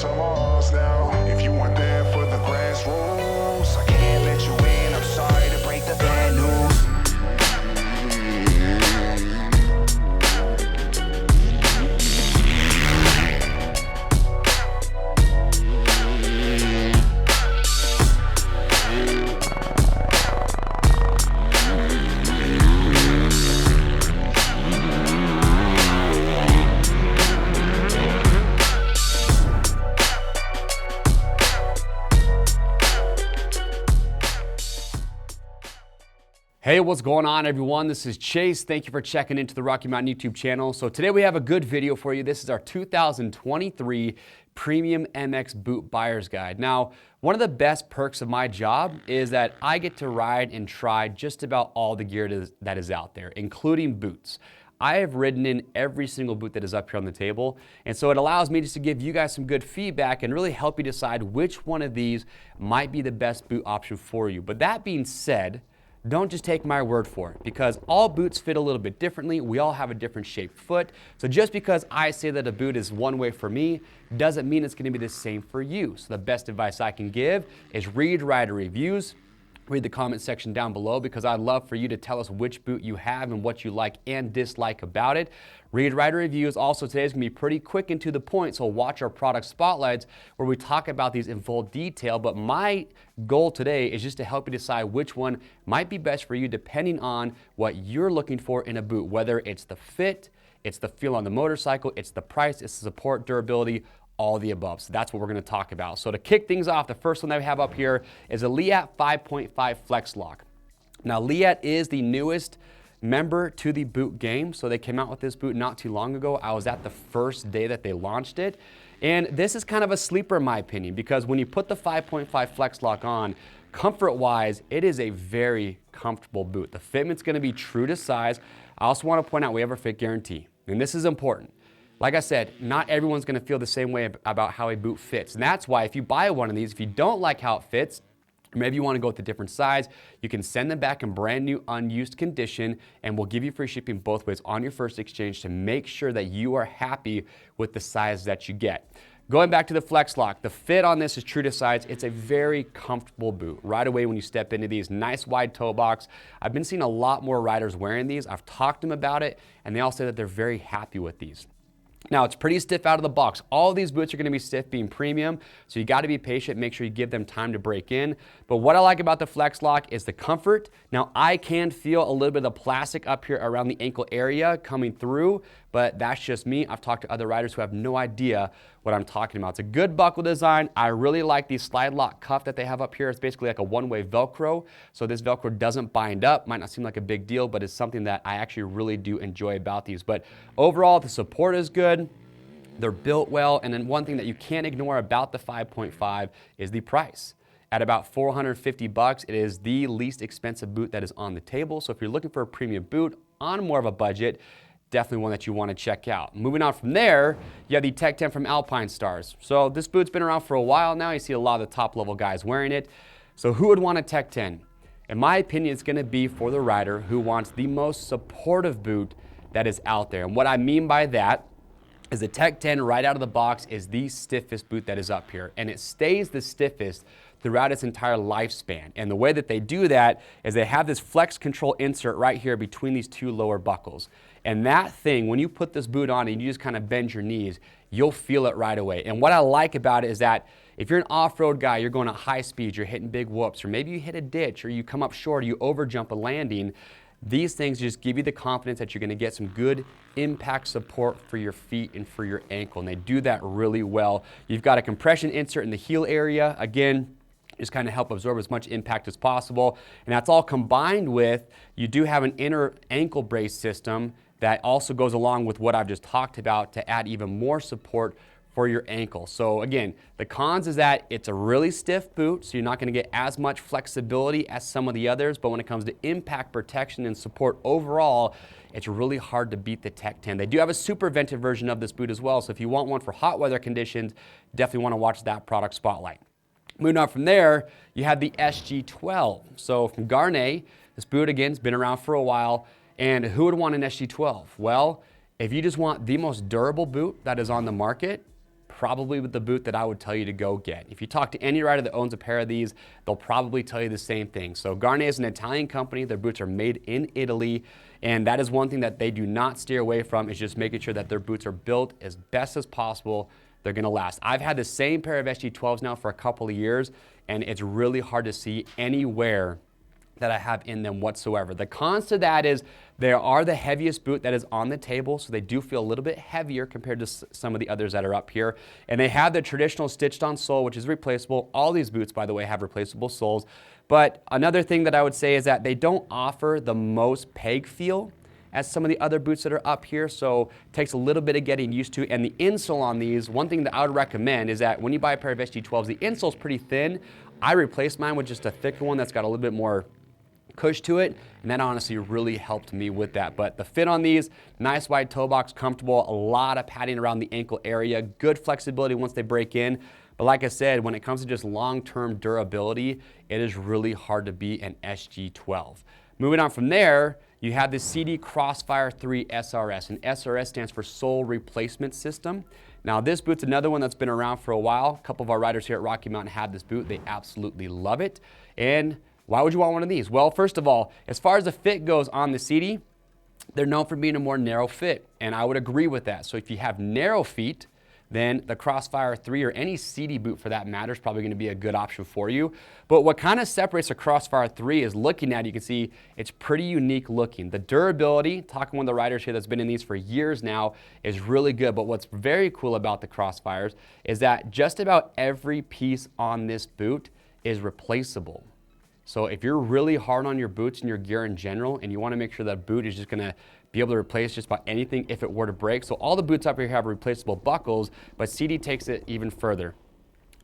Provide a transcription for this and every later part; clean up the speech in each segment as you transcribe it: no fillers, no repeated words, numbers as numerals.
some ours now. If you weren't there for the grassroots, I can't let you in. I'm sorry to break the bad news. Hey, what's going on, everyone? This is Chase. Thank you for checking into the Rocky Mountain YouTube channel. So today we have a good video for you. This is our 2023 Premium MX Boot Buyer's Guide. Now, one of the best perks of my job is that I get to ride and try just about all the gear that is out there, including boots. I have ridden in every single boot that is up here on the table, and so it allows me just to give you guys some good feedback and really help you decide which one of these might be the best boot option for you. But that being said, don't just take my word for it, because all boots fit a little bit differently. We all have a different shaped foot. So just because I say that a boot is one way for me, doesn't mean it's gonna be the same for you. So the best advice I can give is read rider reviews, read the comment section down below, because I'd love for you to tell us which boot you have and what you like and dislike about it. Read rider reviews. Also, today's gonna be pretty quick and to the point, so watch our product spotlights where we talk about these in full detail. But my goal today is just to help you decide which one might be best for you depending on what you're looking for in a boot, whether it's the fit, it's the feel on the motorcycle, it's the price, it's the support, durability, all the above. So that's what we're gonna talk about. So to kick things off, the first one that we have up here is a Leatt 5.5 FlexLock. Now, Leatt is the newest member to the boot game. So they came out with this boot not too long ago. I was at the first day that they launched it. And this is kind of a sleeper in my opinion, because when you put the 5.5 FlexLock on, comfort-wise, it is a very comfortable boot. The fitment's gonna be true to size. I also wanna point out we have a fit guarantee, and this is important. Like I said, not everyone's gonna feel the same way about how a boot fits. And that's why if you buy one of these, if you don't like how it fits, or maybe you want to go with a different size, you can send them back in brand new unused condition, and we'll give you free shipping both ways on your first exchange to make sure that you are happy with the size that you get. Going back to the FlexLock, the fit on this is true to size. It's a very comfortable boot. Right away when you step into these, nice wide toe box. I've been seeing a lot more riders wearing these. I've talked to them about it, and they all say that they're very happy with these. Now, it's pretty stiff out of the box. All of these boots are gonna be stiff, being premium, so you gotta be patient, make sure you give them time to break in. But what I like about the FlexLock is the comfort. Now, I can feel a little bit of plastic up here around the ankle area coming through, but that's just me. I've talked to other riders who have no idea what I'm talking about. It's a good buckle design. I really like the slide lock cuff that they have up here. It's basically like a one-way Velcro, so this Velcro doesn't bind up. Might not seem like a big deal, but it's something that I actually really do enjoy about these. But overall, the support is good. They're built well, and then one thing that you can't ignore about the 5.5 is the price. At about $450, it is the least expensive boot that is on the table. So if you're looking for a premium boot on more of a budget, definitely one that you want to check out. Moving on from there, you have the Tech 10 from Alpinestars. So this boot's been around for a while now. You see a lot of the top level guys wearing it. So who would want a Tech 10? In my opinion, it's going to be for the rider who wants the most supportive boot that is out there. And what I mean by that is the Tech 10 right out of the box is the stiffest boot that is up here, and it stays the stiffest throughout its entire lifespan. And the way that they do that is they have this flex control insert right here between these two lower buckles. And that thing, when you put this boot on and you just kind of bend your knees, you'll feel it right away. And what I like about it is that if you're an off-road guy, you're going at high speeds, you're hitting big whoops, or maybe you hit a ditch, or you come up short, or you overjump a landing, these things just give you the confidence that you're gonna get some good impact support for your feet and for your ankle, and they do that really well. You've got a compression insert in the heel area. Again, just kind of help absorb as much impact as possible. And that's all combined with, you do have an inner ankle brace system that also goes along with what I've just talked about to add even more support for your ankle. So again, the cons is that it's a really stiff boot, so you're not gonna get as much flexibility as some of the others, but when it comes to impact protection and support overall, it's really hard to beat the Tech 10. They do have a super vented version of this boot as well, so if you want one for hot weather conditions, definitely wanna watch that product spotlight. Moving on from there, you have the SG-12. So from Gaerne, this boot again has been around for a while, and who would want an SG-12? Well, if you just want the most durable boot that is on the market, probably the boot that I would tell you to go get. If you talk to any rider that owns a pair of these, they'll probably tell you the same thing. So Gaerne is an Italian company. Their boots are made in Italy, and that is one thing that they do not steer away from, is just making sure that their boots are built as best as possible. They're gonna last. I've had the same pair of SG-12s now for a couple of years, and it's really hard to see any wear that I have in them whatsoever. The cons to that is they are the heaviest boot that is on the table, so they do feel a little bit heavier compared to some of the others that are up here. And they have the traditional stitched on sole, which is replaceable. All these boots, by the way, have replaceable soles. But another thing that I would say is that they don't offer the most peg feel as some of the other boots that are up here, so it takes a little bit of getting used to. And the insole on these, one thing that I would recommend is that when you buy a pair of SG-12s, the insole's pretty thin. I replaced mine with just a thicker one that's got a little bit more cush to it, and that honestly really helped me with that. But the fit on these, nice wide toe box, comfortable, a lot of padding around the ankle area, good flexibility once they break in. But like I said, when it comes to just long-term durability, it is really hard to beat an SG-12. Moving on from there, you have the Sidi Crossfire 3 SRS, and SRS stands for Sole Replacement System. Now this boot's another one that's been around for a while. A couple of our riders here at Rocky Mountain have this boot. They absolutely love it. And why would you want one of these? Well, first of all, as far as the fit goes on the Sidi, they're known for being a more narrow fit, and I would agree with that. So if you have narrow feet, then the Crossfire 3 or any Sidi boot for that matter is probably going to be a good option for you. But what kind of separates the Crossfire 3 is looking at it, you can see it's pretty unique looking. The durability, talking to one of the riders here that's been in these for years now, is really good. But what's very cool about the Crossfires is that just about every piece on this boot is replaceable. So if you're really hard on your boots and your gear in general, and you want to make sure that boot is just going to be able to replace just about anything if it were to break. So all the boots up here have replaceable buckles, but Sidi takes it even further.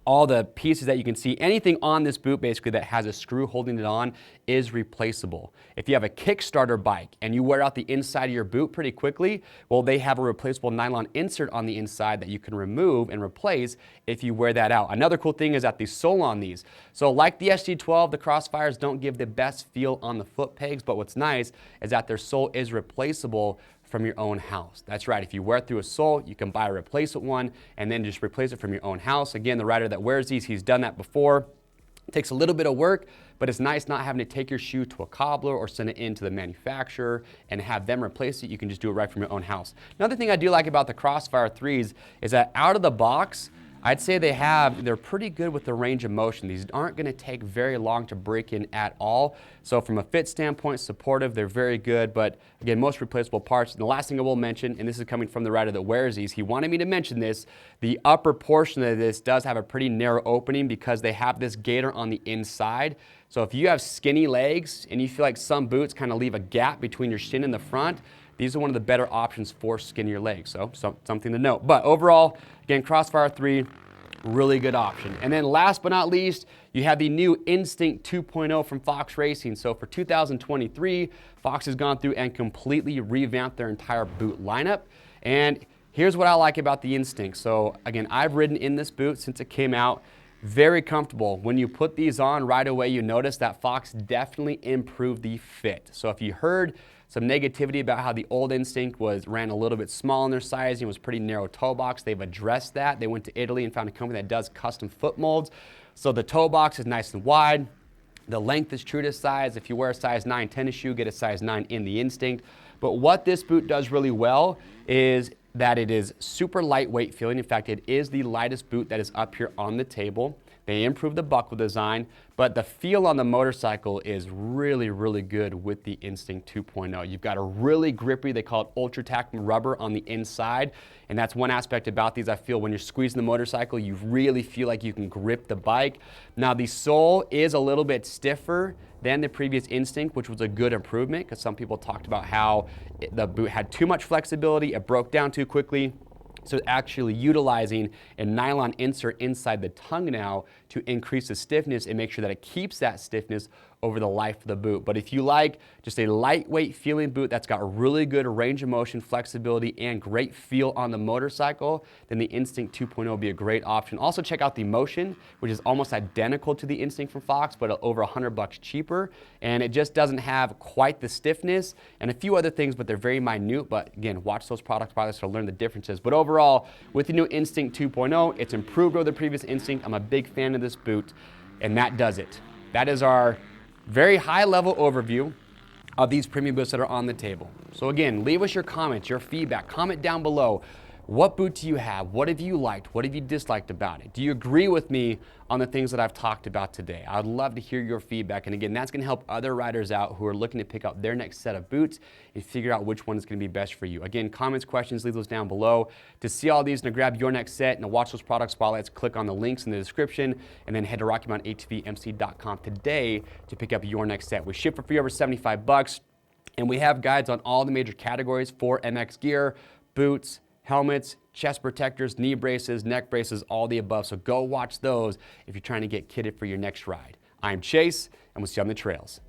All the pieces that you can see, anything on this boot basically that has a screw holding it on is replaceable. If you have a Kickstarter bike and you wear out the inside of your boot pretty quickly, well, they have a replaceable nylon insert on the inside that you can remove and replace if you wear that out. Another cool thing is that the sole on these. So like the SG-12, the Crossfires don't give the best feel on the foot pegs, but what's nice is that their sole is replaceable from your own house. That's right, if you wear through a sole, you can buy a replacement one and then just replace it from your own house. Again, the rider that wears these, he's done that before. It takes a little bit of work, but it's nice not having to take your shoe to a cobbler or send it in to the manufacturer and have them replace it. You can just do it right from your own house. Another thing I do like about the Crossfire 3s is that out of the box, I'd say they're pretty good with the range of motion. These aren't going to take very long to break in at all. So from a fit standpoint, supportive, they're very good, but again, most replaceable parts. And the last thing I will mention, and this is coming from the rider that wears these, he wanted me to mention this, the upper portion of this does have a pretty narrow opening because they have this gaiter on the inside. So if you have skinny legs and you feel like some boots kind of leave a gap between your shin and the front, these are one of the better options for skinnier legs, so something to note. But overall, again, Crossfire 3, really good option. And then last but not least, you have the new Instinct 2.0 from Fox Racing. So for 2023, Fox has gone through and completely revamped their entire boot lineup. And here's what I like about the Instinct. So again, I've ridden in this boot since it came out. Very comfortable. When you put these on right away, you notice that Fox definitely improved the fit. So if you heard some negativity about how the old Instinct ran a little bit small in their sizing, was pretty narrow toe box, they've addressed that. They went to Italy and found a company that does custom foot molds. So the toe box is nice and wide. The length is true to size. If you wear a size 9 tennis shoe, get a size 9 in the Instinct. But what this boot does really well is that it is super lightweight feeling. In fact, it is the lightest boot that is up here on the table. They improved the buckle design, but the feel on the motorcycle is really, really good with the Instinct 2.0. You've got a really grippy, they call it UltraTac rubber on the inside, and that's one aspect about these. I feel when you're squeezing the motorcycle, you really feel like you can grip the bike. Now the sole is a little bit stiffer than the previous Instinct, which was a good improvement because some people talked about how the boot had too much flexibility, it broke down too quickly. So actually utilizing a nylon insert inside the tongue now to increase the stiffness and make sure that it keeps that stiffness over the life of the boot. But if you like just a lightweight feeling boot that's got really good range of motion, flexibility, and great feel on the motorcycle, then the Instinct 2.0 will be a great option. Also check out the Motion, which is almost identical to the Instinct from Fox, but over $100 cheaper. And it just doesn't have quite the stiffness and a few other things, but they're very minute. But again, watch those product pilots to learn the differences. But overall, with the new Instinct 2.0, it's improved over the previous Instinct. I'm a big fan of this boot, and that does it. That is our very high level overview of these premium boots that are on the table. So again, leave us your comments, your feedback. Comment down below. What boot do you have? What have you liked? What have you disliked about it? Do you agree with me on the things that I've talked about today? I'd love to hear your feedback. And again, that's going to help other riders out who are looking to pick out their next set of boots and figure out which one is going to be best for you. Again, comments, questions, leave those down below. To see all these and to grab your next set and to watch those product spotlights, click on the links in the description and then head to RockyMountainATVMC.com today to pick up your next set. We ship for free over $75, and we have guides on all the major categories for MX gear, boots, helmets, chest protectors, knee braces, neck braces, all the above. So go watch those if you're trying to get kitted for your next ride. I'm Chase, and we'll see you on the trails.